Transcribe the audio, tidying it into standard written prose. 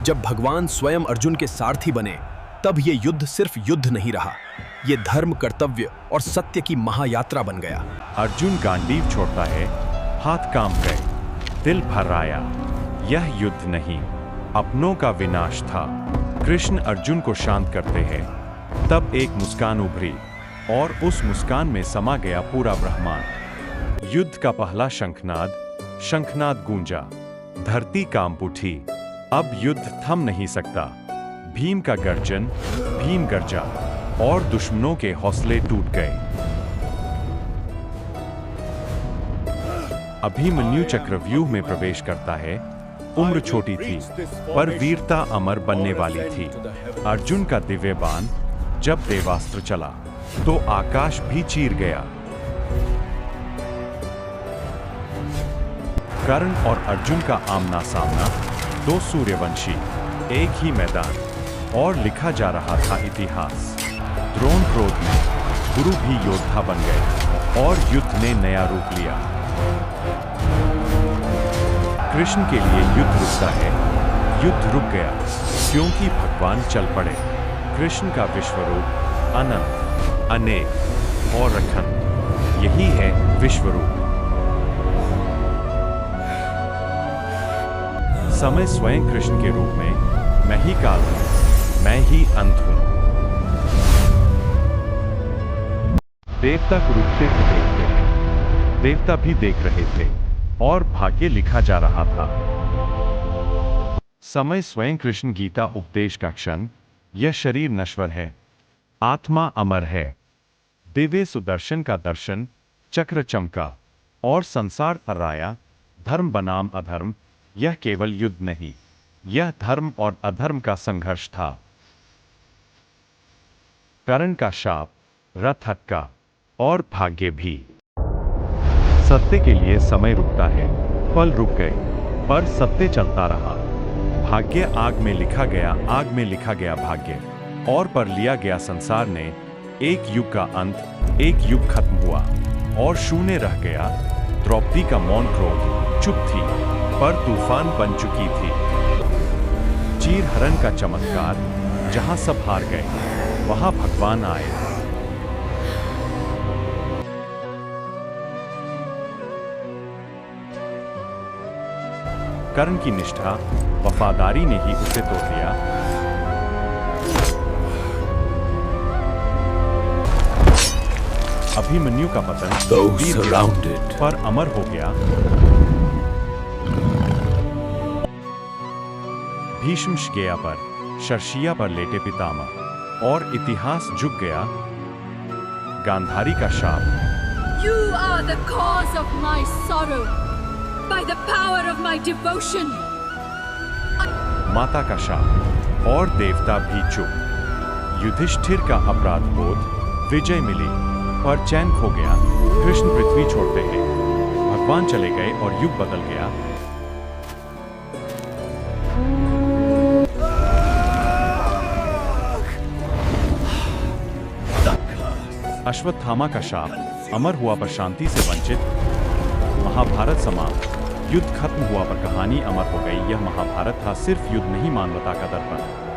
जब भगवान स्वयं अर्जुन के सारथी बने, तब ये युद्ध सिर्फ युद्ध नहीं रहा, ये धर्म, कर्तव्य और सत्य की महायात्रा बन गया। अर्जुन गांडीव छोड़ता है, हाथ कांप गए, दिल भर आया। यह युद्ध नहीं, अपनों का विनाश था। कृष्ण अर्जुन को शांत करते हैं, तब एक मुस्कान उभरी और उस मुस्कान में समा गया पूरा ब्रह्मांड। युद्ध का पहला शंखनाद गूंजा, धरती कांप उठी। अब युद्ध थम नहीं सकता। भीम का गर्जन, भीम गर्जा और दुश्मनों के हौसले टूट गए। अभिमन्यु चक्रव्यूह में प्रवेश करता है। उम्र छोटी थी, पर वीरता अमर बनने वाली थी। अर्जुन का दिव्य बाण जब देवास्त्र चला, तो आकाश भी चीर गया। कर्ण और अर्जुन का आमना सामना, दो सूर्यवंशी, एक ही मैदान, और लिखा जा रहा था इतिहास। द्रोण क्रोध में गुरु भी योद्धा बन गए और युद्ध ने नया रूप लिया। कृष्ण के लिए युद्ध रुकता है, युद्ध रुक गया क्योंकि भगवान चल पड़े। कृष्ण का विश्वरूप अनंत, अनेक और अखंड, यही है विश्वरूप। समय स्वयं कृष्ण के रूप में, मैं ही काल हूं, मैं ही अंत हूं। देवता कुरुक्षेत्र से देखते हैं, देवता भी देख रहे थे और भाग्य लिखा जा रहा था। समय स्वयं कृष्ण गीता उपदेश का क्षण, यह शरीर नश्वर है, आत्मा अमर है। दिव्य सुदर्शन का दर्शन, चक्र चमका और संसार थर्राया। धर्म बनाम अधर्म, यह केवल युद्ध नहीं, यह धर्म और अधर्म का संघर्ष था। कर्ण का शाप, रथ हटका और भाग्य भी। सत्य के लिए समय रुकता है, पल रुक गए, पर सत्य चलता रहा। भाग्य आग में लिखा गया, आग में लिखा गया भाग्य, और पर लिया गया संसार ने। एक युग का अंत, एक युग खत्म हुआ और शून्य रह गया। द्रौपदी का मौन क्रोध चुप थी, पर तूफान बन चुकी थी। चीरहरण का चमत्कार, जहां सब हार गए, वहां भगवान आए। कर्ण की निष्ठा, वफादारी ने ही उसे तोड़ दिया। अभिमन्यु का पतन पर अमर हो गया। भीष्म गया पर, शर्षिया पर लेटे पितामह, और इतिहास झुक गया। गांधारी का शाप, You are the cause of my sorrow, by the power of my devotion. माता का शाप, और देवता भी चुप। युधिष्ठिर का अपराध बोध, विजय मिली पर चैन खो गया। कृष्ण पृथ्वी छोड़ते हैं, भगवान चले गए और युग बदल गया। अश्वत्थामा का शाप, अमर हुआ पर शांति से वंचित। महाभारत समाप्त, युद्ध खत्म हुआ पर कहानी अमर हो गई। यह महाभारत था सिर्फ युद्ध नहीं, मानवता का दर्पण।